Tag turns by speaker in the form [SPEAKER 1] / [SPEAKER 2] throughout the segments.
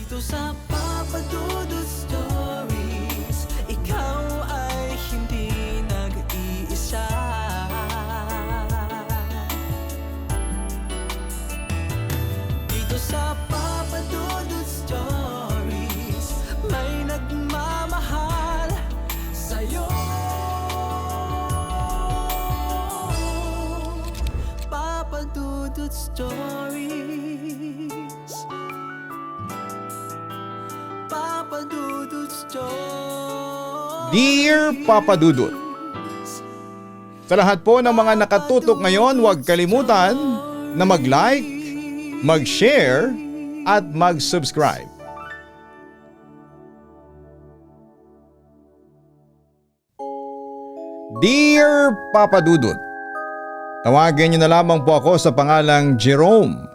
[SPEAKER 1] Dito sa Papa Dudut Stories, ikaw ay hindi nag-iisa. Dito sa Papa Dudut Stories, may nagmamahal sa'yo. Papa Dudut Stories, Papa Dudut Stories.
[SPEAKER 2] Dear Papa Dudut, sa lahat po ng mga nakatutok ngayon, huwag kalimutan na mag-like, mag-share at mag-subscribe. Dear Papa Dudut, tawagin niyo na lamang po ako sa pangalang Jerome.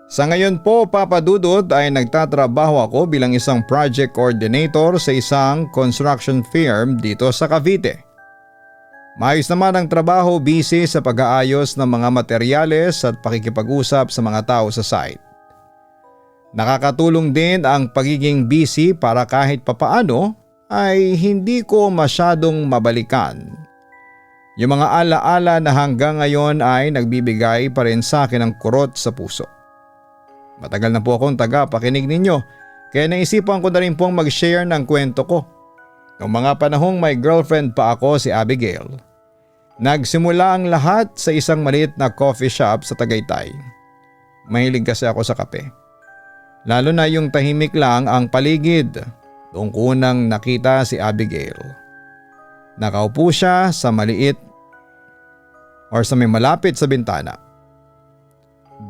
[SPEAKER 2] Sa ngayon po, Papa Dudut, ay nagtatrabaho ako bilang isang project coordinator sa isang construction firm dito sa Cavite. Maayos naman ang trabaho, busy sa pag-aayos ng mga materyales at pakikipag-usap sa mga tao sa site. Nakakatulong din ang pagiging busy para kahit papaano ay hindi ko masyadong mabalikan yung mga alaala na hanggang ngayon ay nagbibigay pa rin sa akin ng kurot sa puso. Matagal na po akong taga-pakinig ninyo, kaya naisipan ko na rin pong mag-share ng kwento ko. Noong mga panahong may girlfriend pa ako, si Abigail. Nagsimula ang lahat sa isang maliit na coffee shop sa Tagaytay. Mahilig kasi ako sa kape. Lalo na yung tahimik lang ang paligid. Doon ko unang nakita si Abigail. Nakaupo siya sa maliit or sa may malapit sa bintana.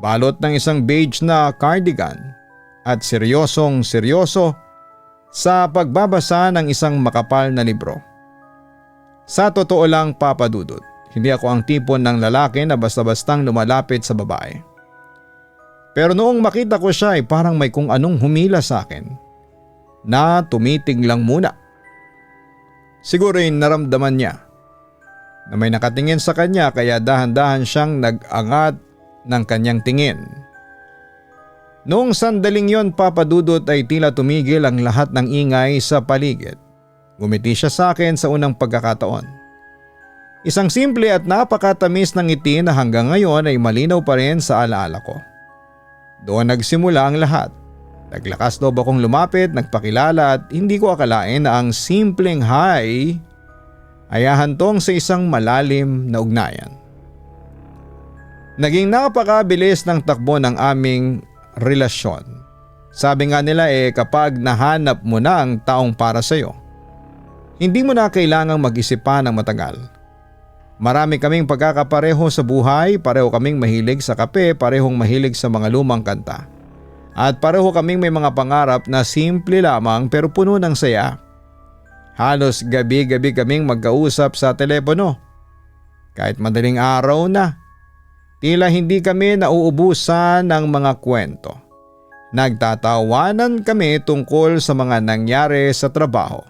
[SPEAKER 2] Balot ng isang beige na cardigan at seryosong seryoso sa pagbabasa ng isang makapal na libro. Sa totoo lang, Papa Dudut, hindi ako ang tipo ng lalaki na basta-bastang lumalapit sa babae. Pero noong makita ko siya ay parang may kung anong humila sa akin na tumitig lang muna. Siguro ay naramdaman niya na may nakatingin sa kanya kaya dahan-dahan siyang nag-angat ng kanyang tingin. Noong sandaling yon, Papa Dudut, ay tila tumigil ang lahat ng ingay sa paligid. Ngumiti siya sa akin sa unang pagkakataon. Isang simple at napakatamis ng ngiti na hanggang ngayon ay malinaw pa rin sa alaala ko. Doon nagsimula ang lahat. Naglakas loob akong lumapit, nagpakilala at hindi ko akalain na ang simpleng hi ay hahantong sa isang malalim na ugnayan. Naging napakabilis ng takbo ng aming relasyon. Sabi nga nila kapag nahanap mo na ang taong para sa'yo, hindi mo na kailangang mag-isip pa ng matagal. Marami kaming pagkakapareho sa buhay, pareho kaming mahilig sa kape, parehong mahilig sa mga lumang kanta. At pareho kaming may mga pangarap na simple lamang pero puno ng saya. Halos gabi-gabi kaming magkausap sa telepono. Kahit madaling araw na, tila hindi kami nauubusan ng mga kwento. Nagtatawanan kami tungkol sa mga nangyari sa trabaho.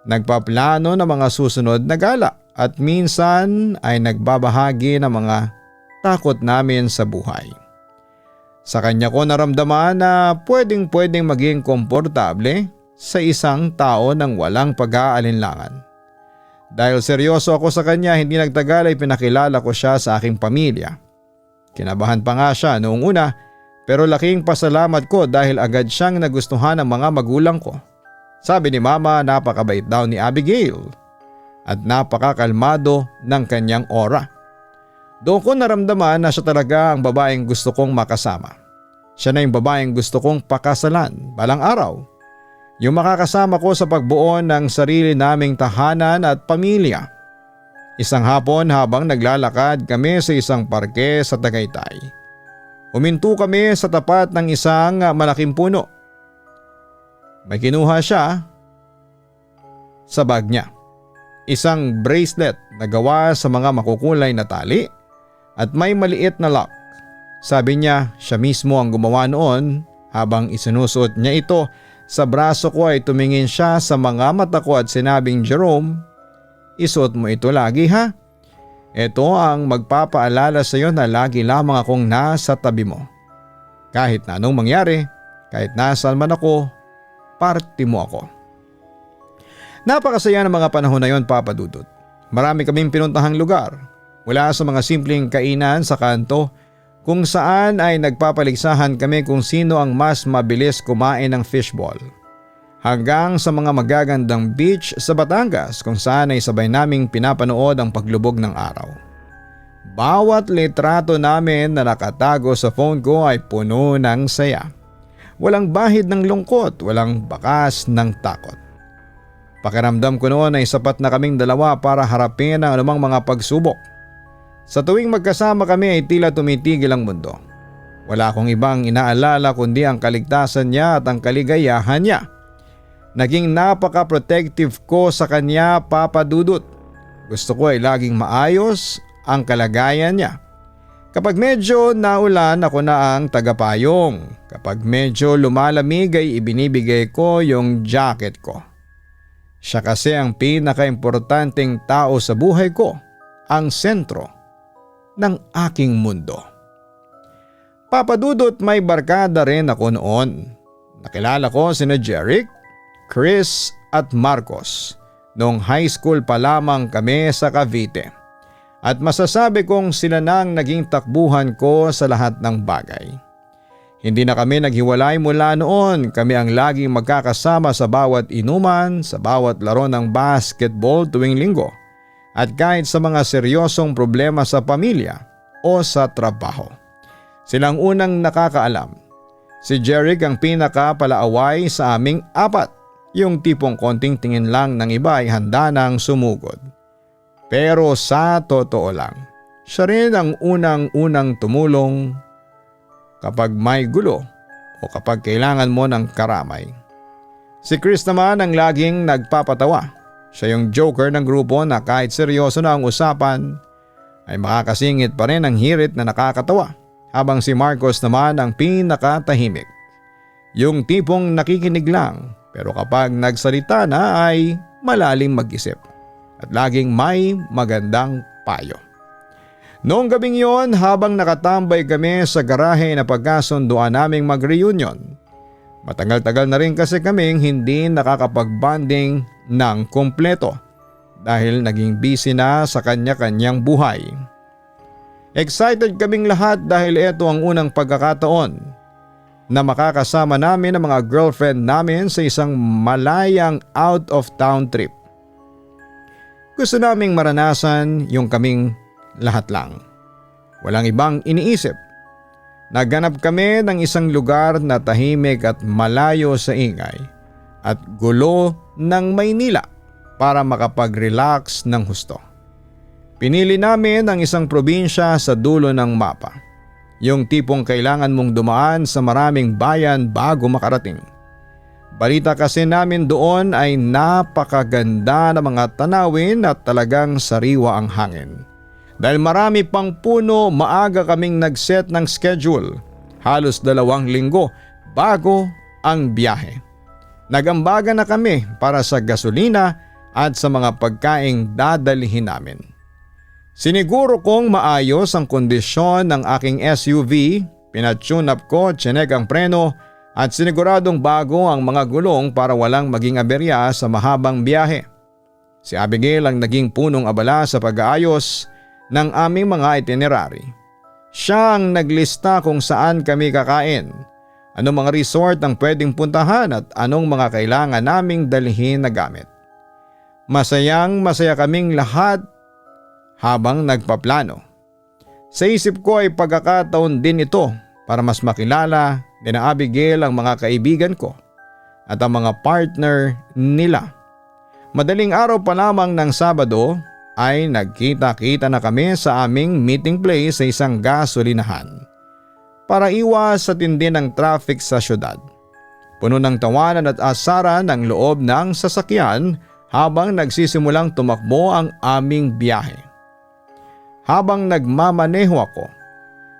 [SPEAKER 2] Nagpaplano ng mga susunod na gala at minsan ay nagbabahagi ng mga takot namin sa buhay. Sa kanya ko naramdaman na pwedeng maging komportable sa isang tao nang walang pag-aalinlangan. Dahil seryoso ako sa kanya, hindi nagtagal ay pinakilala ko siya sa aking pamilya. Kinabahan pa nga siya noong una pero laking pasalamat ko dahil agad siyang nagustuhan ng mga magulang ko. Sabi ni Mama, napakabait daw ni Abigail at napakakalmado ng kanyang aura. Doon ko naramdaman na siya talaga ang babaeng gusto kong makasama. Siya na yung babaeng gusto kong pakasalan balang araw. Yung makakasama ko sa pagbuo ng sarili naming tahanan at pamilya. Isang hapon habang naglalakad kami sa isang parke sa Tagaytay, huminto kami sa tapat ng isang malaking puno. May kinuha siya sa bag niya. Isang bracelet na gawa sa mga makukulay na tali at may maliit na lock. Sabi niya siya mismo ang gumawa noon. Habang isinusuot niya ito sa braso ko ay tumingin siya sa mga mata ko at sinabing, "Jerome, isuot mo ito lagi ha. Ito ang magpapaalala sa iyo na lagi lamang akong nasa tabi mo. Kahit na anong mangyari, Kahit nasaan man ako, parte mo ako. Napakasaya ng mga panahon na yon, Papa Dudut. Marami kaming pinuntahang lugar. Mula sa mga simpleng kainan sa kanto kung saan ay nagpapaligsahan kami kung sino ang mas mabilis kumain ng fishball. Hanggang sa mga magagandang beach sa Batangas kung saan ay sabay naming pinapanood ang paglubog ng araw. Bawat litrato namin na nakatago sa phone ko ay puno ng saya. Walang bahid ng lungkot, walang bakas ng takot. Pakiramdam ko noon ay sapat na kaming dalawa para harapin ang anumang mga pagsubok. Sa tuwing magkasama kami ay tila tumitigil ang mundo. Wala akong ibang inaalala kundi ang kaligtasan niya at ang kaligayahan niya. Naging napaka-protective ko sa kanya, Papa Dudut. Gusto ko ay laging maayos ang kalagayan niya. Kapag medyo naulan, ako na ang tagapayong. Kapag medyo lumalamig ay ibinibigay ko yung jacket ko. Siya kasi ang pinaka-importanteng tao sa buhay ko, ang sentro ng aking mundo. Papa Dudut, may barkada rin ako noon. Nakilala ko sina Jeric, Chris at Marcos noong high school pa lamang kami sa Cavite. At masasabi kong sila nang naging takbuhan ko sa lahat ng bagay. Hindi na kami naghiwalay mula noon, kami ang laging magkakasama sa bawat inuman, sa bawat laro ng basketball tuwing linggo, at kahit sa mga seryosong problema sa pamilya o sa trabaho. Silang unang nakakaalam. Si Jeric ang pinaka-palaaway sa aming apat, yung tipong konting tingin lang ng iba ay handa nang sumugod. Pero sa totoo lang, siya rin ang unang-unang tumulong kapag may gulo o kapag kailangan mo ng karamay. Si Chris naman ang laging nagpapatawa. Siya yung joker ng grupo na kahit seryoso na ang usapan ay makakasingit pa rin ang hirit na nakakatawa. Habang si Marcos naman ang pinakatahimik. Yung tipong nakikinig lang pero kapag nagsalita na ay malalim mag-isip at laging may magandang payo. Noong gabing yon, habang nakatambay kami sa garahe na pagkasunduan naming mag-reunion, matagal-tagal na rin kasi kaming hindi nakakapag-bonding ng kumpleto dahil naging busy na sa kanya-kanyang buhay. Excited kaming lahat dahil ito ang unang pagkakataon na makakasama namin ang mga girlfriend namin sa isang malayang out-of-town trip. Gusto naming maranasan yung kaming lahat lang. Walang ibang iniisip. Naghanap kami ng isang lugar na tahimik at malayo sa ingay at gulo ng Maynila para makapag-relax ng husto. Pinili namin ang isang probinsya sa dulo ng mapa. Yung tipong kailangan mong dumaan sa maraming bayan bago makarating. Balita kasi namin doon ay napakaganda ng mga tanawin at talagang sariwa ang hangin. Dahil marami pang puno, maaga kaming nag-set ng schedule. Halos 2 linggo bago ang biyahe. Nagambaga na kami para sa gasolina at sa mga pagkaing dadalhin namin. Siniguro kong maayos ang kondisyon ng aking SUV, pinatune up ko, tsinek ang preno at siniguradong bago ang mga gulong para walang maging aberya sa mahabang biyahe. Si Abigail ang naging punong abala sa pag-aayos ng aming mga itinerary. Siya ang naglista kung saan kami kakain, anong mga resort ang pwedeng puntahan at anong mga kailangan naming dalhin na gamit. Masayang masaya kaming lahat habang nagpaplano. Sa isip ko ay pagkakataon din ito para mas makilala ni Abigail ang mga kaibigan ko at ang mga partner nila. Madaling araw pa lamang ng Sabado ay nagkita-kita na kami sa aming meeting place sa isang gasolinahan para iwas sa tindi ng traffic sa syudad. Puno ng tawanan at asaran ang loob ng sasakyan habang nagsisimulang tumakbo ang aming biyahe. Habang nagmamaneho ako,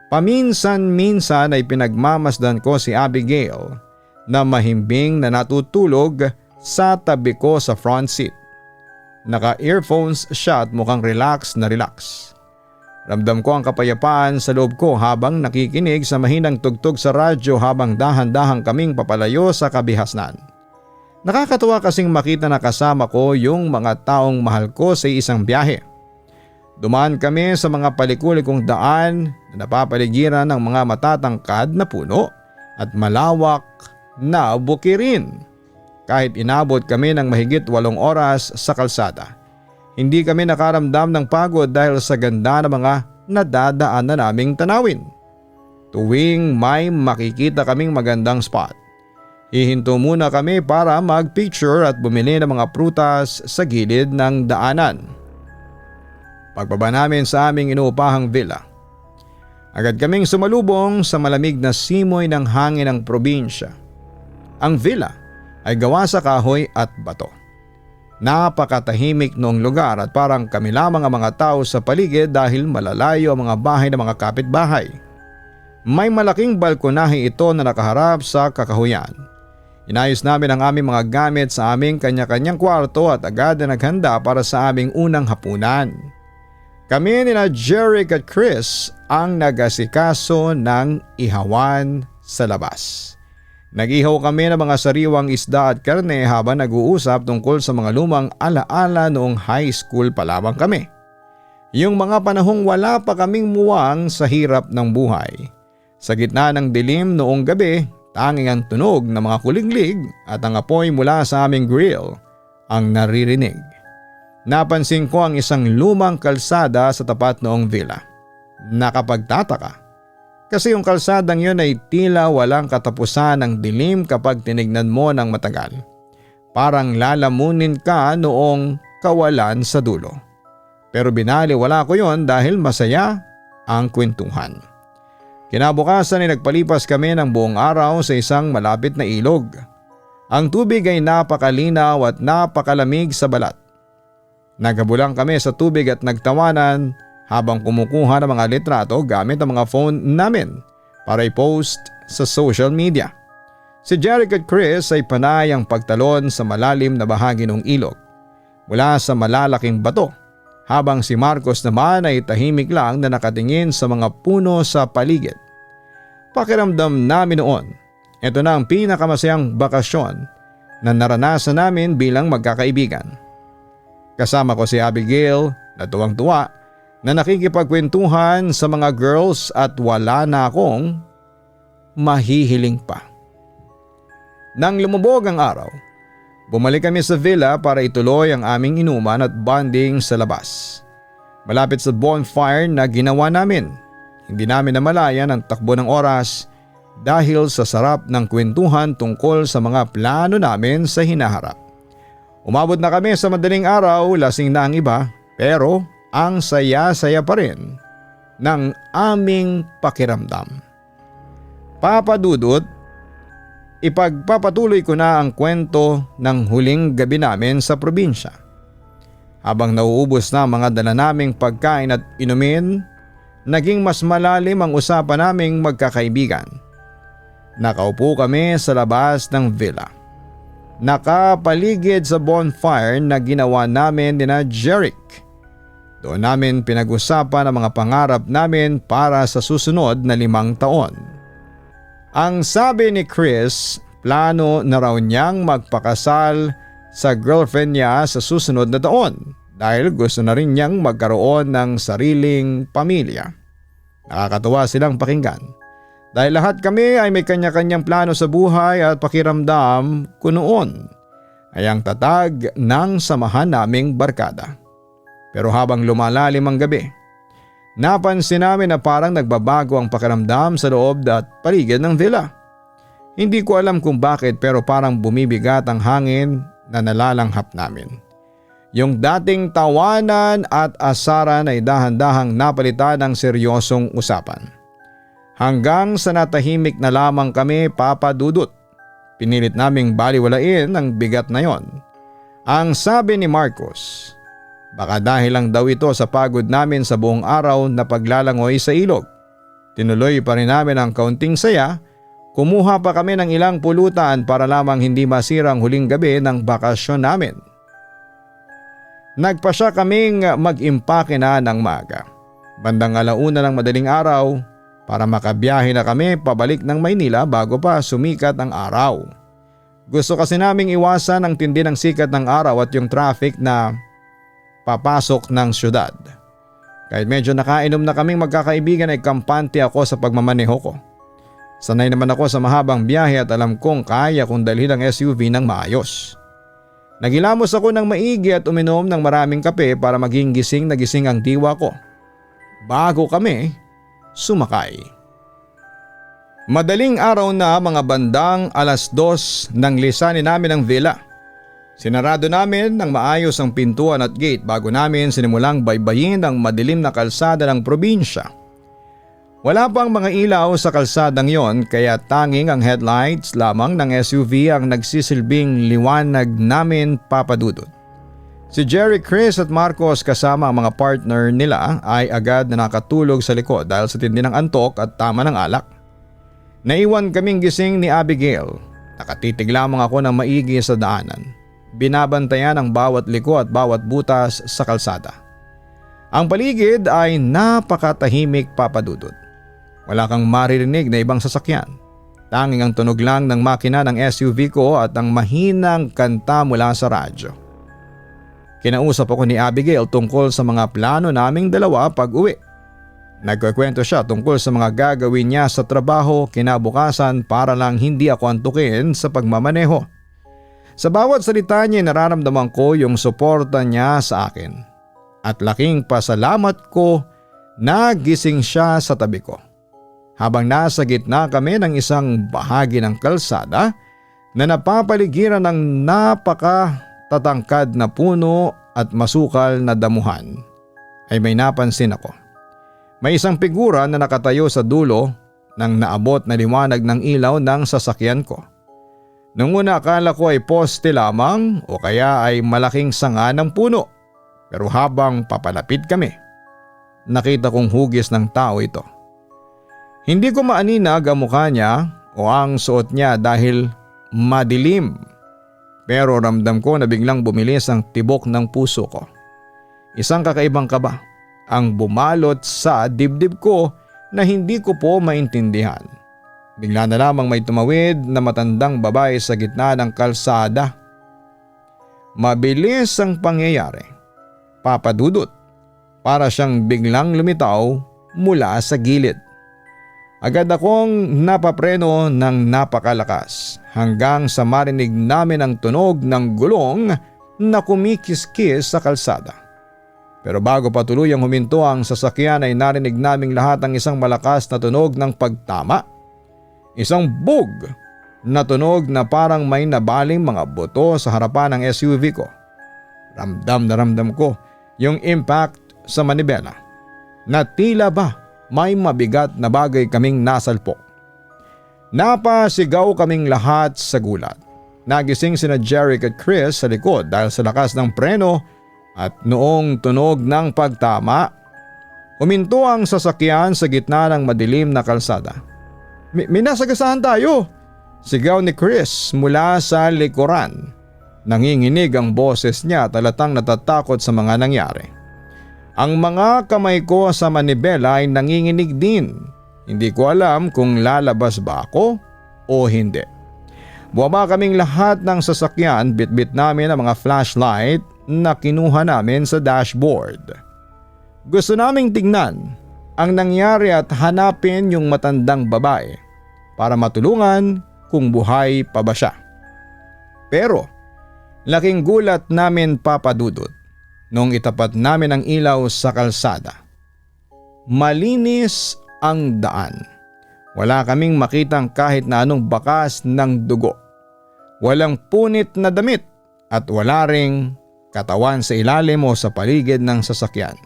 [SPEAKER 2] paminsan-minsan ay pinagmamasdan ko si Abigail na mahimbing na natutulog sa tabi ko sa front seat. Naka-earphones siya at mukhang relax na relax. Ramdam ko ang kapayapaan sa loob ko habang nakikinig sa mahinang tugtog sa radyo habang dahan-dahang kaming papalayo sa kabihasnan. Nakakatuwa kasing makita na kasama ko yung mga taong mahal ko sa isang biyahe. Dumaan kami sa mga palikulikong daan na napapaligiran ng mga matatangkad na puno at malawak na bukirin. Kahit inabot kami ng mahigit 8 oras sa kalsada, hindi kami nakaramdam ng pagod dahil sa ganda ng mga nadadaanan naming tanawin. Tuwing may makikita kaming magandang spot, hihinto muna kami para mag-picture at bumili ng mga prutas sa gilid ng daanan. Pagbaba namin sa aming inuupahang villa, agad kaming sumalubong sa malamig na simoy ng hangin ng probinsya. Ang villa ay gawa sa kahoy at bato. Napakatahimik noong lugar at parang kami lamang ang mga tao sa paligid dahil malalayo ang mga bahay ng mga kapitbahay. May malaking balkonahe ito na nakaharap sa kakahuyan. Inayos namin ang aming mga gamit sa aming kanya-kanyang kwarto at agad na naghanda para sa aming unang hapunan. Kami nina Jeric at Chris ang nag-asikaso ng ihawan sa labas. Nag-ihaw kami ng mga sariwang isda at karne habang nag-uusap tungkol sa mga lumang alaala noong high school pa lamang kami. Yung mga panahong wala pa kaming muwang sa hirap ng buhay. Sa gitna ng dilim noong gabi, tanging ang tunog ng mga kuliglig at ang apoy mula sa aming grill ang naririnig. Napansin ko ang isang lumang kalsada sa tapat noong villa. Nakapagtataka. Kasi yung kalsadang yun ay tila walang katapusan ng dilim kapag tinignan mo ng matagal. Parang lalamunin ka noong kawalan sa dulo. Pero binaliwala ko yon dahil masaya ang kwentuhan. Kinabukasan ay nagpalipas kami ng buong araw sa isang malapit na ilog. Ang tubig ay napakalinaw at napakalamig sa balat. Naghabulang kami sa tubig at nagtawanan habang kumukuha ng mga litrato gamit ang mga phone namin para i-post sa social media. Si Jeric at Chris ay panay ang pagtalon sa malalim na bahagi ng ilog mula sa malalaking bato, habang si Marcos naman ay tahimik lang na nakatingin sa mga puno sa paligid. Pakiramdam namin noon, ito na ang pinakamasayang bakasyon na naranasan namin bilang magkakaibigan. Kasama ko si Abigail na tuwang-tuwa na nakikipagkwentuhan sa mga girls at wala na akong mahihiling pa. Nang lumubog ang araw, bumalik kami sa villa para ituloy ang aming inuman at bonding sa labas. Malapit sa bonfire na ginawa namin, hindi namin namalayan ang takbo ng oras dahil sa sarap ng kwentuhan tungkol sa mga plano namin sa hinaharap. Umabot na kami sa madaling araw, lasing na ang iba, pero ang saya-saya pa rin ng aming pakiramdam. Papa Dudut, ipagpapatuloy ko na ang kwento ng huling gabi namin sa probinsya. Habang nauubos na ang mga dala naming pagkain at inumin, naging mas malalim ang usapan naming magkakaibigan. Nakaupo kami sa labas ng villa, nakapaligid sa bonfire na ginawa namin nina Jeric. Doon namin pinag-usapan ang mga pangarap namin para sa susunod na 5 taon. Ang sabi ni Chris, plano na raw niyang magpakasal sa girlfriend niya sa susunod na taon dahil gusto na rin niyang magkaroon ng sariling pamilya. Nakakatuwa silang pakinggan dahil lahat kami ay may kanya-kanyang plano sa buhay at pakiramdam ko noon ay ang tatag ng samahan naming barkada. Pero habang lumalalim ang gabi, napansin namin na parang nagbabago ang pakiramdam sa loob at paligid ng villa. Hindi ko alam kung bakit pero parang bumibigat ang hangin na nalalanghap namin. Yung dating tawanan at asaran ay dahan-dahang napalitan ng seryosong usapan. Hanggang sa natahimik na lamang kami, Papa Dudut. Pinilit naming baliwalain ang bigat na yon. Ang sabi ni Marcos, baka dahil lang daw ito sa pagod namin sa buong araw na paglalangoy sa ilog. Tinuloy pa rin namin ang kaunting saya, kumuha pa kami ng ilang pulutan para lamang hindi masira ang huling gabi ng bakasyon namin. Nagpasya kaming mag-impake na ng maaga. Bandang 1:00 ng madaling araw para makabiyahe na kami pabalik ng Maynila bago pa sumikat ang araw. Gusto kasi naming iwasan ang tindi ng sikat ng araw at yung traffic na papasok ng syudad. Kahit medyo nakainom na kaming magkakaibigan ay kampante ako sa pagmamaneho ko. Sanay naman ako sa mahabang biyahe at alam kong kaya kong dalhin ang SUV ng maayos. Nagilamos ako ng maigi at uminom ng maraming kape para maging gising na gising ang diwa ko. Bago kami sumakay. Madaling araw na mga bandang 2:00 nang lisanin namin ang villa. Sinarado namin ng maayos ang pintuan at gate bago namin sinimulang baybayin ang madilim na kalsada ng probinsya. Wala pang mga ilaw sa kalsadang yon kaya tanging ang headlights lamang ng SUV ang nagsisilbing liwanag namin, Papa Dudut. Si Jerry, Chris at Marcos kasama ang mga partner nila ay agad na nakatulog sa likod dahil sa tindi ng antok at tama ng alak. Naiwan kaming gising ni Abigail. Nakatitig lamang ako ng maigi sa daanan. Binabantayan ang bawat liko at bawat butas sa kalsada. Ang paligid ay napakatahimik, Papa Dudut. Wala kang maririnig na ibang sasakyan. Tanging ang tunog lang ng makina ng SUV ko at ang mahinang kanta mula sa radyo. Kinausap ako ni Abigail tungkol sa mga plano naming dalawa pag-uwi. Nagkukwento siya tungkol sa mga gagawin niya sa trabaho kinabukasan para lang hindi ako antukin sa pagmamaneho. Sa bawat salita niya nararamdaman ko yung suporta niya sa akin. At laking pasalamat ko na gising siya sa tabi ko. Habang nasa gitna kami ng isang bahagi ng kalsada na napapaligiran ng napakatatangkad na puno at masukal na damuhan, ay may napansin ako. May isang figura na nakatayo sa dulo ng naabot na liwanag ng ilaw ng sasakyan ko. Nung una akala ko ay poste lamang o kaya ay malaking sanga ng puno. Pero habang papalapit kami, nakita kong hugis ng tao ito. Hindi ko maaninag ang mukha niya o ang suot niya dahil madilim. Pero ramdam ko na biglang bumilis ang tibok ng puso ko. Isang kakaibang kaba ang bumalot sa dibdib ko na hindi ko po maintindihan. Bigla na lamang may tumawid na matandang babae sa gitna ng kalsada. Mabilis ang pangyayari, Papa Dudut, para siyang biglang lumitaw mula sa gilid. Agad akong napapreno ng napakalakas hanggang sa marinig namin ang tunog ng gulong na kumikiskis sa kalsada. Pero bago pa tuluyang huminto ang sasakyan ay narinig naming lahat ang isang malakas na tunog ng pagtama. Isang bug na tunog na parang may nabaling mga buto sa harapan ng SUV ko. Ramdam na ramdam ko yung impact sa manibela na tila ba may mabigat na bagay kaming nasalpok. Napasigaw kaming lahat sa gulat. Nagising sina Jerry at Chris sa likod dahil sa lakas ng preno at noong tunog ng pagtama, huminto ang sasakyan sa gitna ng madilim na kalsada. May nasagasaan tayo! Sigaw ni Chris mula sa likuran. Nanginginig ang boses niya at halatang natatakot sa mga nangyari. Ang mga kamay ko sa manibela ay nanginginig din. Hindi ko alam kung lalabas ba ako o hindi. Bumaba kaming lahat ng sasakyan, bitbit namin ang mga flashlight na kinuha namin sa dashboard. Gusto naming tignan ang nangyari at hanapin yung matandang babae para matulungan kung buhay pa ba siya. Pero laking gulat namin, Papa Dudut, nung itapat namin ang ilaw sa kalsada. Malinis ang daan. Wala kaming makitang kahit na anong bakas ng dugo. Walang punit na damit at wala ring katawan sa ilalim o sa paligid ng sasakyan.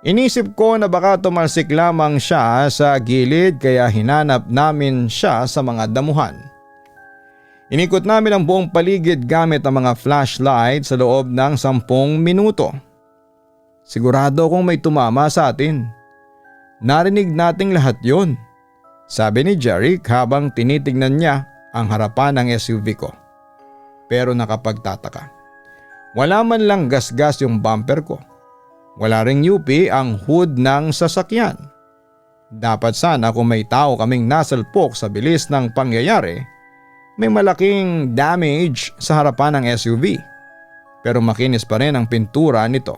[SPEAKER 2] Inisip ko na baka tumalsik lamang siya sa gilid kaya hinanap namin siya sa mga damuhan. Inikot namin ang buong paligid gamit ang mga flashlight sa loob ng 10 minuto. Sigurado kung may tumama sa atin. Narinig nating lahat yon, sabi ni Jerry habang tinitignan niya ang harapan ng SUV ko. Pero nakapagtataka. Wala man lang gasgas yung bumper ko. Wala ring UP ang hood ng sasakyan. Dapat sana kung may tao kaming nasalpok sa bilis ng pangyayari, may malaking damage sa harapan ng SUV. Pero makinis pa rin ang pintura nito.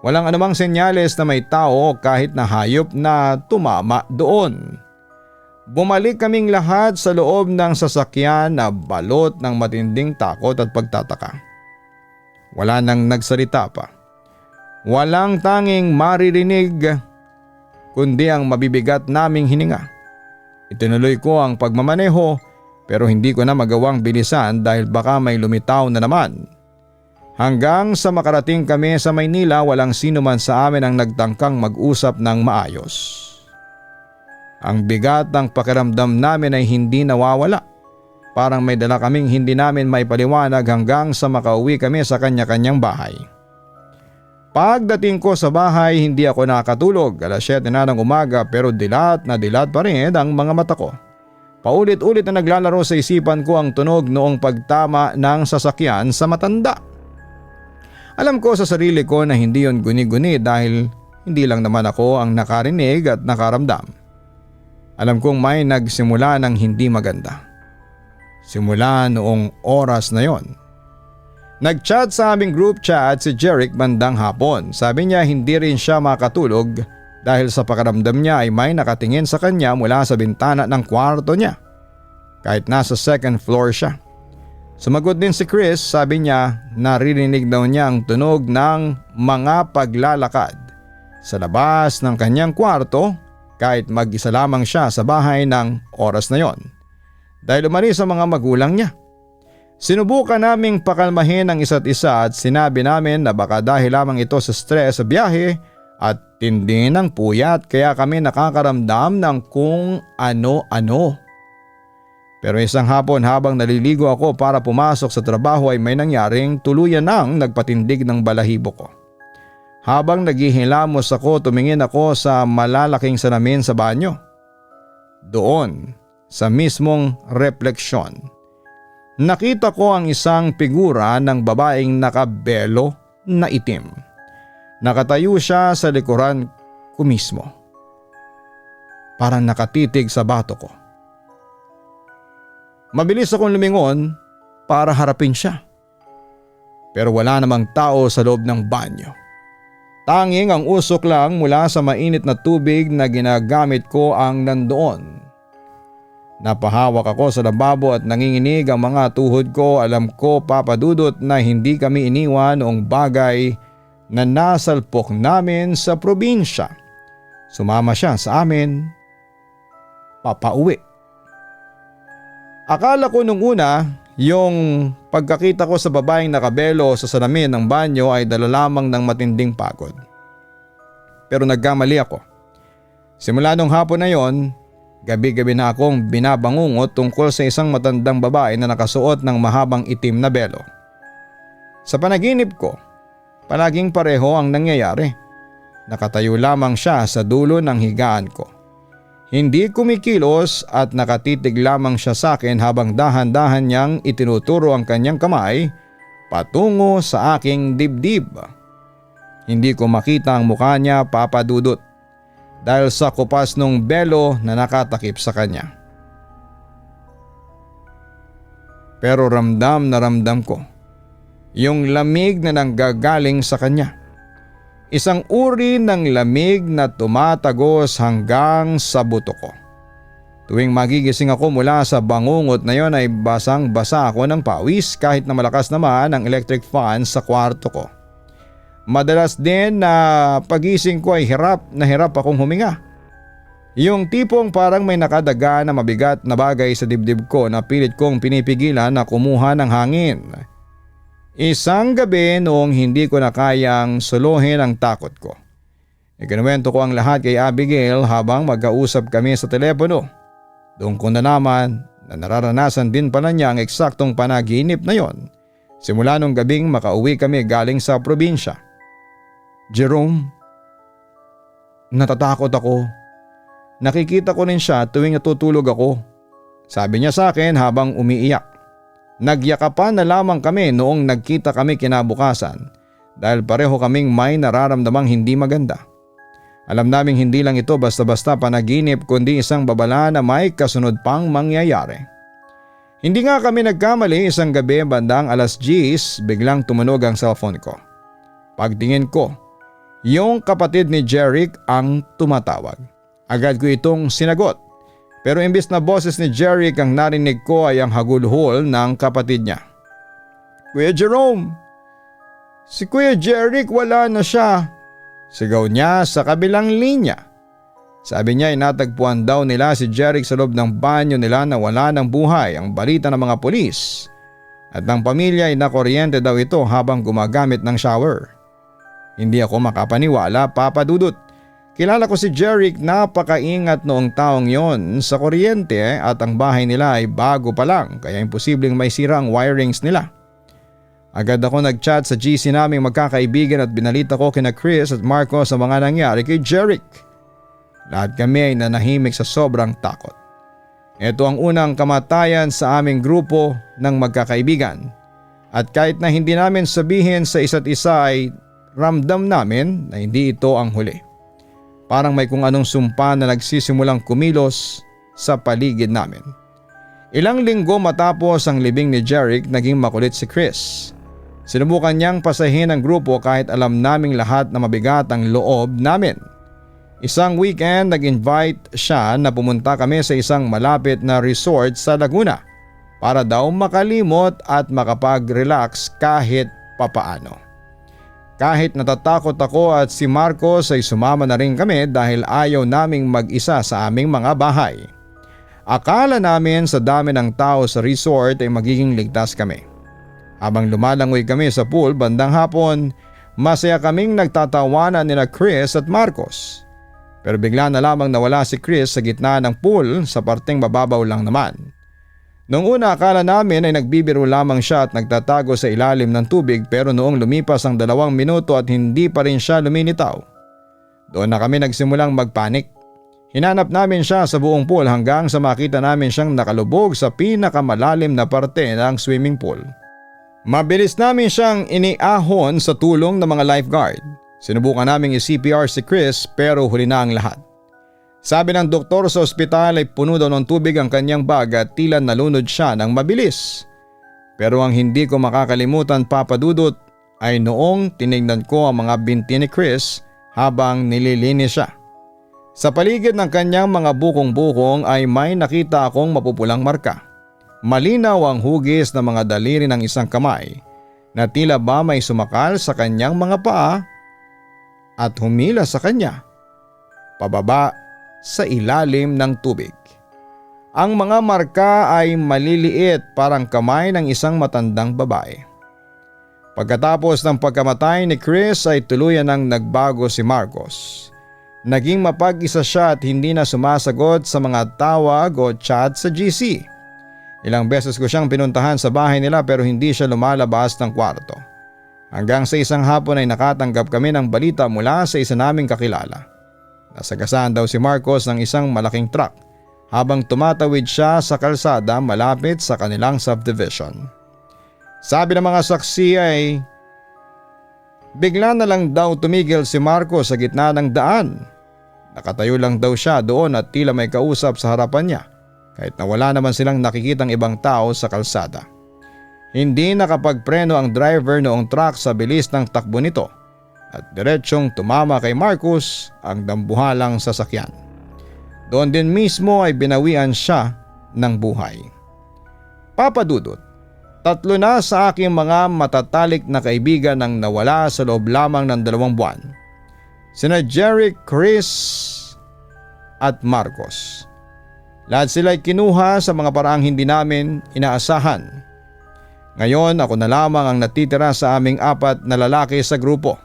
[SPEAKER 2] Walang anumang senyales na may tao kahit na hayop na tumama doon. Bumalik kaming lahat sa loob ng sasakyan na balot ng matinding takot at pagtataka. Wala nang nagsalita pa. Walang tanging maririnig kundi ang mabibigat naming hininga. Itinuloy ko ang pagmamaneho pero hindi ko na magawang bilisan dahil baka may lumitaw na naman. Hanggang sa makarating kami sa Maynila, walang sino man sa amin ang nagtangkang mag-usap ng maayos. Ang bigat ng pakiramdam namin ay hindi nawawala. Parang may dala kaming hindi namin maipaliwanag hanggang sa makauwi kami sa kanya-kanyang bahay. Pagdating ko sa bahay, hindi ako nakatulog. 7:00 na ng umaga pero dilat na dilat pa rin ang mga mata ko. Paulit-ulit na naglalaro sa isipan ko ang tunog noong pagtama ng sasakyan sa matanda. Alam ko sa sarili ko na hindi yon guni-guni dahil hindi lang naman ako ang nakarinig at nakaramdam. Alam kong may nagsimula ng hindi maganda. Simula noong oras na yon. Nag-chat sa aming group chat si Jeric bandang hapon. Sabi niya hindi rin siya makatulog dahil sa pakiramdam niya ay may nakatingin sa kanya mula sa bintana ng kwarto niya. Kahit nasa second floor siya. Sumagot din si Chris, sabi niya naririnig daw niya ang tunog ng mga paglalakad sa labas ng kanyang kwarto kahit mag-isa lamang siya sa bahay ng oras na yon. Dahil umalis ang mga magulang niya. Sinubukan naming pakalmahin ang isa't isa at sinabi namin na baka dahil lamang ito sa stress sa biyahe at tindi ng puyat kaya kami nakakaramdam ng kung ano-ano. Pero isang hapon habang naliligo ako para pumasok sa trabaho ay may nangyaring tuluyan nang nagpatindig ng balahibo ko. Habang naghihilamos ako, tumingin ako sa malalaking salamin sa banyo. Doon, sa mismong refleksyon, nakita ko ang isang figura ng babaeng nakabelo na itim. Nakatayo siya sa likuran ko mismo. Parang nakatitig sa bato ko. Mabilis akong lumingon para harapin siya. Pero wala namang tao sa loob ng banyo. Tanging ang usok lang mula sa mainit na tubig na ginagamit ko ang nandoon. Napahawak ako sa lababo at nanginginig ang mga tuhod ko. Alam ko, Papa Dudut, na hindi kami iniwan noong bagay na nasalpok namin sa probinsya. Sumama siya sa amin papauwi. Akala ko nung una, yung pagkakita ko sa babaeng nakabelo sa salamin ng banyo ay dala lamang ng matinding pagod. Pero nagkamali ako. Simula nung hapon na yon, gabi-gabi na akong binabangungot tungkol sa isang matandang babae na nakasuot ng mahabang itim na belo. Sa panaginip ko, palaging pareho ang nangyayari. Nakatayo lamang siya sa dulo ng higaan ko. Hindi kumikilos at nakatitig lamang siya sa akin habang dahan-dahan niyang itinuturo ang kanyang kamay patungo sa aking dibdib. Hindi ko makita ang mukha niya, Papa Dudut, dahil sa kupas nung belo na nakatakip sa kanya. Pero ramdam na ramdam ko yung lamig na nanggagaling sa kanya. Isang uri ng lamig na tumatagos hanggang sa buto ko. Tuwing magigising ako mula sa bangungot na yon ay basang-basa ako ng pawis kahit na malakas naman ang electric fan sa kwarto ko. Madalas din na pagising ko ay hirap akong huminga. Yung tipong parang may nakadaga na mabigat na bagay sa dibdib ko na pilit kong pinipigilan na kumuha ng hangin. Isang gabi noong hindi ko na kayang suluhin ang takot ko. Ikinuwento ko ang lahat kay Abigail habang magkausap kami sa telepono. Doon ko na naman na nararanasan din pala niya ang eksaktong panaginip na yon. Simula nung gabing makauwi kami galing sa probinsya. Jerome, natatakot ako. Nakikita ko rin siya tuwing natutulog ako. Sabi niya sa akin habang umiiyak. Nagyakapan na lamang kami noong nagkita kami kinabukasan dahil pareho kaming may nararamdamang hindi maganda. Alam naming hindi lang ito basta-basta panaginip kundi isang babala na may kasunod pang mangyayari. Hindi nga kami nagkamali, isang gabi bandang 10:00 biglang tumunog ang cellphone ko. Pagtingin ko, yung kapatid ni Jeric ang tumatawag. Agad ko itong sinagot. Pero imbis na boses ni Jeric ang narinig ko ay ang hagulhol ng kapatid niya. "Kuya Jerome! Si Kuya Jeric wala na siya!" Sigaw niya sa kabilang linya. Sabi niya ay natagpuan daw nila si Jeric sa loob ng banyo nila na wala ng buhay ang balita ng mga pulis. At ng pamilya ay nakuryente daw ito habang gumagamit ng shower. Hindi ako makapaniwala, Papa Dudut. Kilala ko si Jeric, napakaingat noong taong yon sa kuryente at ang bahay nila ay bago pa lang kaya imposibleng may sira ang wirings nila. Agad ako nag-chat sa GC naming magkakaibigan at binalita ko kina Chris at Marco sa mga nangyari kay Jeric. Lahat kami ay nanahimik sa sobrang takot. Ito ang unang kamatayan sa aming grupo ng magkakaibigan at kahit na hindi namin sabihin sa isa't isa ay ramdam namin na hindi ito ang huli. Parang may kung anong sumpa na nagsisimulang kumilos sa paligid namin. Ilang linggo matapos ang libing ni Jeric, naging makulit si Chris. Sinubukan niyang pasahin ang grupo kahit alam naming lahat na mabigat ang loob namin. Isang weekend nag-invite siya na pumunta kami sa isang malapit na resort sa Laguna para daw makalimot at makapag-relax kahit papaano. Kahit natatakot ako at si Marcos ay sumama na rin kami dahil ayaw naming mag-isa sa aming mga bahay. Akala namin sa dami ng tao sa resort ay magiging ligtas kami. Habang lumalangoy kami sa pool bandang hapon, masaya kaming nagtatawanan nila Chris at Marcos. Pero bigla na lamang nawala si Chris sa gitna ng pool, sa parteng mababaw lang naman. Noong una akala namin ay nagbibiro lamang siya at nagtatago sa ilalim ng tubig, pero noong lumipas ang 2 minuto at hindi pa rin siya lumilitaw, doon na kami nagsimulang magpanik. Hinanap namin siya sa buong pool hanggang sa makita namin siyang nakalubog sa pinakamalalim na parte ng swimming pool. Mabilis namin siyang iniahon sa tulong ng mga lifeguard. Sinubukan naming i-CPR si Chris pero huli na ang lahat. Sabi ng doktor sa ospital ay puno daw ng tubig ang kanyang bag at tila nalunod siya ng mabilis. Pero ang hindi ko makakalimutan, Papa Dudut, ay noong tinignan ko ang mga binti ni Chris habang nililinis siya. Sa paligid ng kanyang mga bukong-bukong ay may nakita akong mapupulang marka. Malinaw ang hugis ng mga daliri ng isang kamay na tila ba may sumakal sa kanyang mga paa at humila sa kanya pababa sa ilalim ng tubig. Ang mga marka ay maliliit, parang kamay ng isang matandang babae. Pagkatapos ng pagkamatay ni Chris ay tuluyan ng nagbago si Marcos. Naging mapag-isa siya at hindi na sumasagot sa mga tawag o chat sa GC. Ilang beses ko siyang pinuntahan sa bahay nila pero hindi siya lumalabas ng kwarto. Hanggang sa isang hapon ay nakatanggap kami ng balita mula sa isa naming kakilala. Nasagasaan daw si Marcos ng isang malaking truck habang tumatawid siya sa kalsada malapit sa kanilang subdivision. Sabi ng mga saksi ay bigla na lang daw tumigil si Marcos sa gitna ng daan. Nakatayo lang daw siya doon at tila may kausap sa harapan niya kahit na wala naman silang nakikitang ibang tao sa kalsada. Hindi nakapagpreno ang driver noong truck sa bilis ng takbo nito at diretsyong tumama kay Marcos ang dambuhalang sasakyan. Doon din mismo ay binawian siya ng buhay. Papa Dudut, 3 na sa aking mga matatalik na kaibigan ang nawala sa loob lamang ng 2 buwan. Sina Jeric, Chris at Marcos. Lahat sila ay kinuha sa mga paraang hindi namin inaasahan. Ngayon ako na lamang ang natitira sa aming 4 na lalaki sa grupo.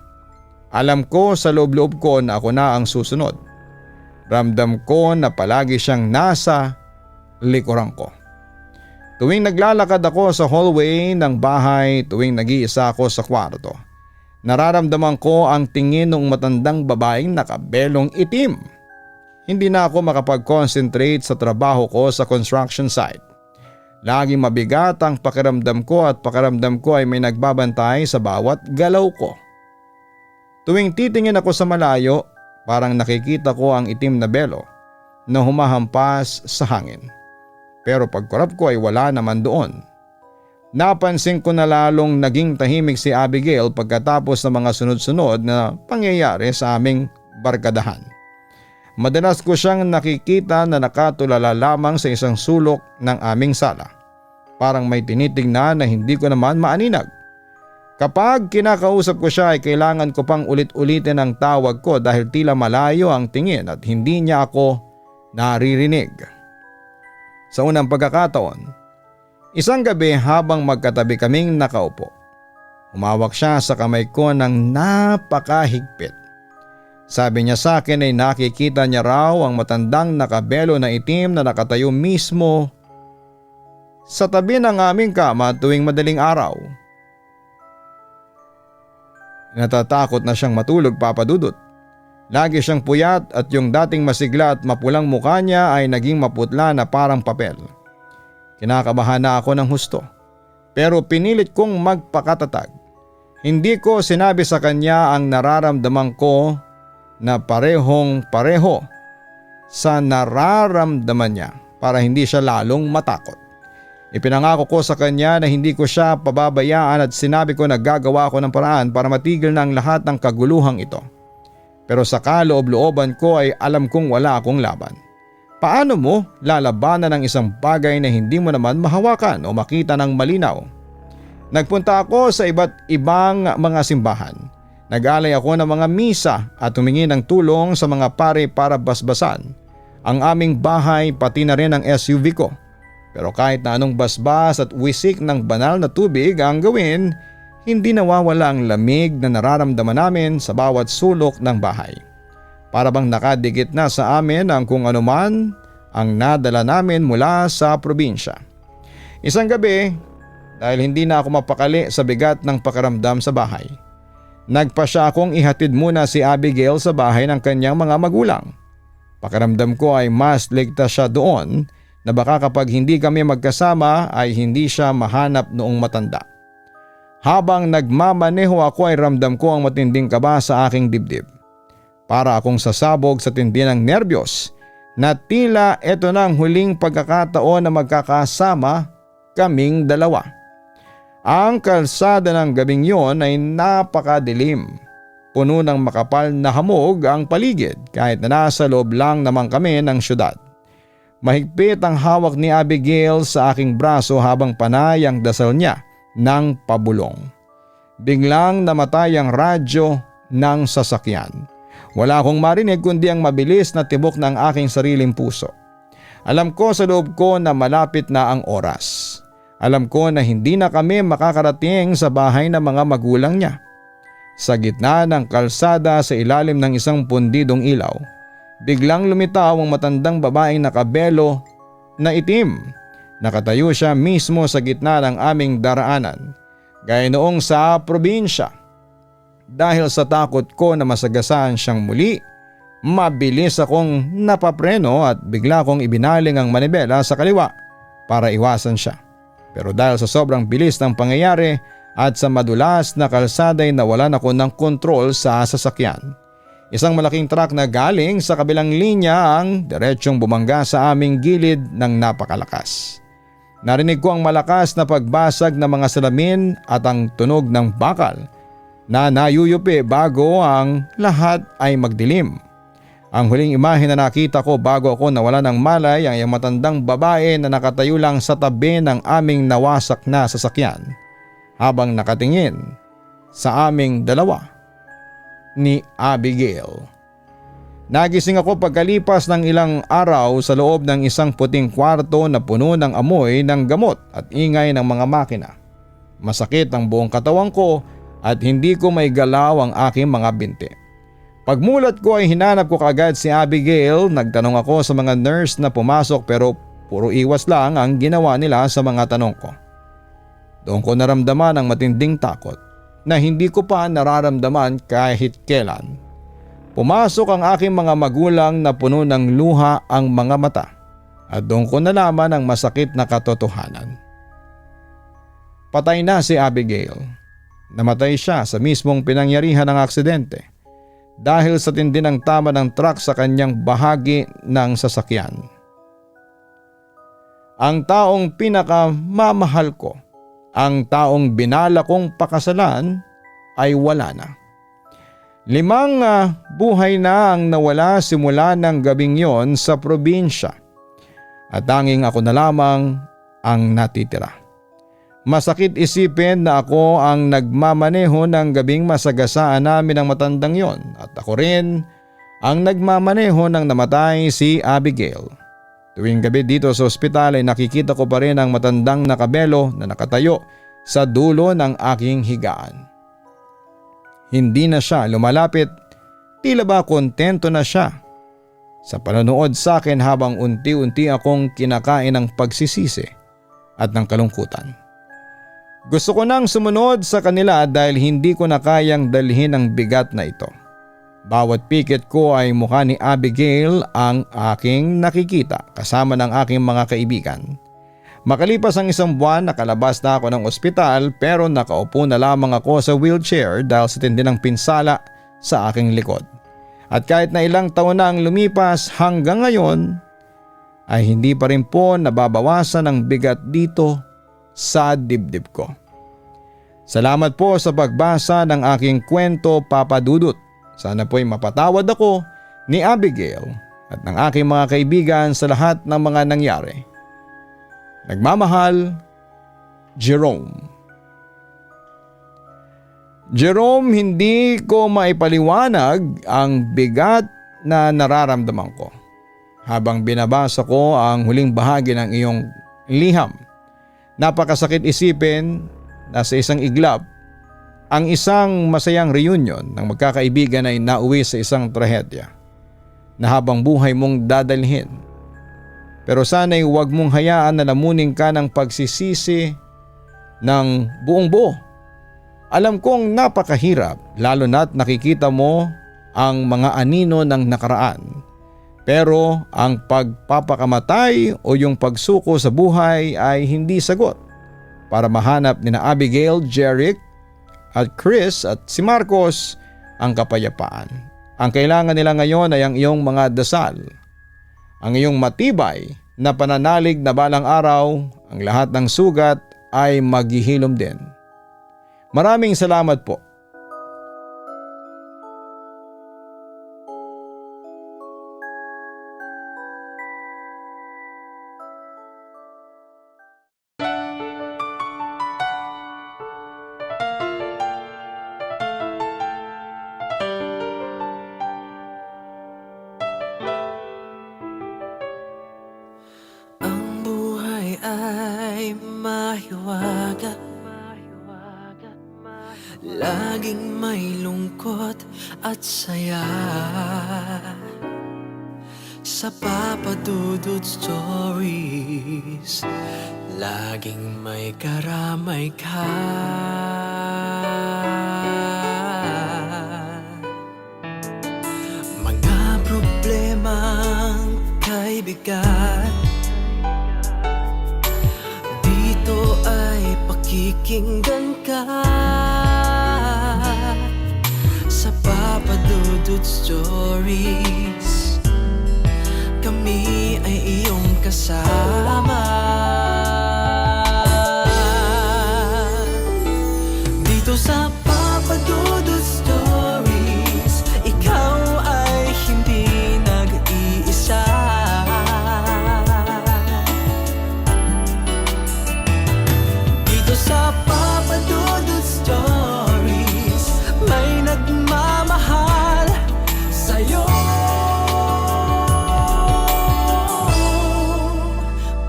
[SPEAKER 2] Alam ko sa loob-loob ko na ako na ang susunod. Ramdam ko na palagi siyang nasa likuran ko. Tuwing naglalakad ako sa hallway ng bahay, tuwing nag-iisa ako sa kwarto, nararamdaman ko ang tingin ng matandang babaeng nakabelong itim. Hindi na ako makapag-concentrate sa trabaho ko sa construction site. Laging mabigat ang pakiramdam ko at pakiramdam ko ay may nagbabantay sa bawat galaw ko. Tuwing titingin ako sa malayo, parang nakikita ko ang itim na belo na humahampas sa hangin. Pero pagkurap ko ay wala naman doon. Napansin ko na lalong naging tahimik si Abigail pagkatapos ng mga sunod-sunod na pangyayari sa aming barkadahan. Madalas ko siyang nakikita na nakatulala lamang sa isang sulok ng aming sala. Parang may tinitingnan na hindi ko naman maaninag. Kapag kinakausap ko siya ay kailangan ko pang ulit-ulitin ang tawag ko dahil tila malayo ang tingin at hindi niya ako naririnig. Sa unang pagkakataon, isang gabi habang magkatabi kaming nakaupo, humawak siya sa kamay ko ng napakahigpit. Sabi niya sa akin ay nakikita niya raw ang matandang nakabelo na itim na nakatayo mismo sa tabi ng aming kama tuwing madaling araw. Natatakot na siyang matulog, Papa Dudut. Lagi siyang puyat at yung dating masigla at mapulang mukha niya ay naging maputla na parang papel. Kinakabahan na ako ng husto, pero pinilit kong magpakatatag. Hindi ko sinabi sa kanya ang nararamdaman ko na parehong-pareho sa nararamdaman niya para hindi siya lalong matakot. Ipinangako ko sa kanya na hindi ko siya pababayaan at sinabi ko na gagawa ko ng paraan para matigil na ang lahat ng kaguluhang ito. Pero sa kaloob-looban ko ay alam kong wala akong laban. Paano mo lalabanan ang isang bagay na hindi mo naman mahawakan o makita ng malinaw? Nagpunta ako sa iba't ibang mga simbahan. Nag-alay ako ng mga misa at humingi ng tulong sa mga pare para basbasan ang aming bahay pati na rin ang SUV ko. Pero kahit na anong basbas at wisik ng banal na tubig ang gawin, hindi nawawala ang lamig na nararamdaman namin sa bawat sulok ng bahay. Para bang nakadikit na sa amin ang kung anuman ang nadala namin mula sa probinsya. Isang gabi, dahil hindi na ako mapakali sa bigat ng pakiramdam sa bahay, nagpa siya akong ihatid muna si Abigail sa bahay ng kanyang mga magulang. Pakiramdam ko ay mas ligtas siya doon na baka kapag hindi kami magkasama ay hindi siya mahanap noong matanda. Habang nagmamaneho ako ay ramdam ko ang matinding kaba sa aking dibdib. Para akong sasabog sa tindi ng nerbiyos na tila ito na ang huling pagkakataon na magkakasama kaming dalawa. Ang kalsada ng gabing yon ay napakadilim. Puno ng makapal na hamog ang paligid kahit na nasa loob lang naman kami ng syudad. Mahigpit ang hawak ni Abigail sa aking braso habang panay ang dasal niya ng pabulong. Biglang namatay ang radyo ng sasakyan. Wala akong marinig kundi ang mabilis na tibok ng aking sariling puso. Alam ko sa loob ko na malapit na ang oras. Alam ko na hindi na kami makakarating sa bahay ng mga magulang niya. Sa gitna ng kalsada sa ilalim ng isang pundidong ilaw, biglang lumitaw ang matandang babaeng nakabelo na itim. Nakatayo siya mismo sa gitna ng aming daraanan, gaya noong sa probinsya. Dahil sa takot ko na masagasaan siyang muli, mabilis akong napapreno at bigla kong ibinaling ang manibela sa kaliwa para iwasan siya. Pero dahil sa sobrang bilis ng pangyayari at sa madulas na kalsada ay nawalan ako ng kontrol sa sasakyan. Isang malaking truck na galing sa kabilang linya ang diretsyong bumangga sa aming gilid ng napakalakas. Narinig ko ang malakas na pagbasag ng mga salamin at ang tunog ng bakal na nayuyupi bago ang lahat ay magdilim. Ang huling imahe na nakita ko bago ako nawala ng malay ay ang matandang babae na nakatayo lang sa tabi ng aming nawasak na sasakyan habang nakatingin sa aming dalawa ni Abigail. Nagising ako pagkalipas ng ilang araw sa loob ng isang puting kwarto na puno ng amoy ng gamot at ingay ng mga makina. Masakit ang buong katawan ko at hindi ko may galaw ang aking mga binti. Pagmulat ko ay hinanap ko kaagad si Abigail. Nagtanong ako sa mga nurse na pumasok pero puro iwas lang ang ginawa nila sa mga tanong ko. Doon ko naramdaman ang matinding takot na hindi ko pa nararamdaman kahit kailan. Pumasok ang aking mga magulang na puno ng luha ang mga mata at doon ko nalaman ang masakit na katotohanan. Patay na si Abigail. Namatay siya sa mismong pinangyarihan ng aksidente dahil sa tindi ng tama ng truck sa kanyang bahagi ng sasakyan. Ang taong pinakamamahal ko, ang taong binala kong pakasalan ay wala na. 5 buhay na ang nawala simula ng gabing yon sa probinsya at tanging ako na lamang ang natitira. Masakit isipin na ako ang nagmamaneho ng gabing masagasaan namin ng matandang yon at ako rin ang nagmamaneho ng namatay si Abigail. Tuwing gabi dito sa ospital ay nakikita ko pa rin ang matandang nakabelo na nakatayo sa dulo ng aking higaan. Hindi na siya lumalapit, tila ba kontento na siya sa panonood sa akin habang unti-unti akong kinakain ng pagsisisi at ng kalungkutan. Gusto ko nang sumunod sa kanila dahil hindi ko na kayang dalhin ang bigat na ito. Bawat pikit ko ay mukha ni Abigail ang aking nakikita kasama ng aking mga kaibigan. Makalipas ang 1 buwan nakalabas na ako ng ospital pero nakaupo na lamang ako sa wheelchair dahil sa tindi ng pinsala sa aking likod. At kahit na ilang taon na ang lumipas hanggang ngayon ay hindi pa rin po nababawasan ang bigat dito sa dibdib ko. Salamat po sa pagbasa ng aking kwento, Papa Dudut. Sana po'y mapatawad ako ni Abigail at ng aking mga kaibigan sa lahat ng mga nangyari. Nagmamahal, Jerome. Jerome, hindi ko maipaliwanag ang bigat na nararamdaman ko habang binabasa ko ang huling bahagi ng iyong liham. Napakasakit isipin na sa isang iglap, ang isang masayang reunion ng magkakaibigan ay nauwi sa isang trahedya na habang buhay mong dadalhin. Pero sana'y huwag mong hayaan na lamunin ka ng pagsisisi ng buong buo. Alam kong napakahirap lalo na't nakikita mo ang mga anino ng nakaraan. Pero ang pagpapakamatay o yung pagsuko sa buhay ay hindi sagot para mahanap nina Abigail, Jeric at Chris at si Marcos ang kapayapaan. Ang kailangan nila ngayon ay ang iyong mga dasal, ang iyong matibay na pananalig na balang araw ang lahat ng sugat ay maghihilom din. Maraming salamat po.
[SPEAKER 1] Ang buhay ay mahiwaga, laging may lungkot at saya. Sa Papa Dudut Stories, laging may karamay ka. Mga problemang kay bigat, dito ay pakikinggan ka. Sa Papa Dudut Stories, kami ay iyong kasama. Dito sa Papa Dudut Stories, ikaw ay hindi nag-iisa. Dito sa Papa Dudut Stories, may nagmamahal sa'yo.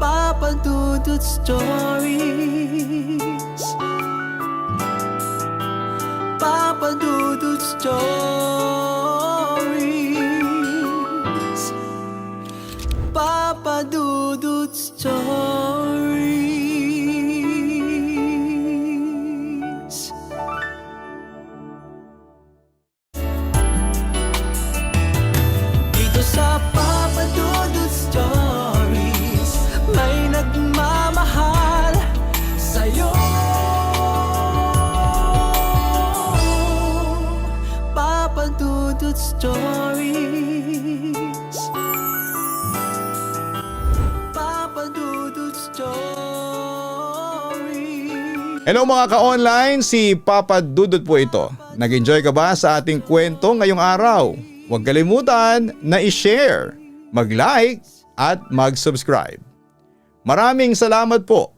[SPEAKER 1] Papa Dudut Stories, Papa Dudut Stories, Papa Dudut Stories. Dito sa Papa Dudut Stories, may nagmamahal sa'yo. Papa Dudut Dudut Stories. Papa Dudut Stories.
[SPEAKER 2] Hello mga ka-online, si Papa Dudut po ito. Nag-enjoy ka ba sa ating kwento ngayong araw? Huwag kalimutan na i-share, mag-like at mag-subscribe. Maraming salamat po.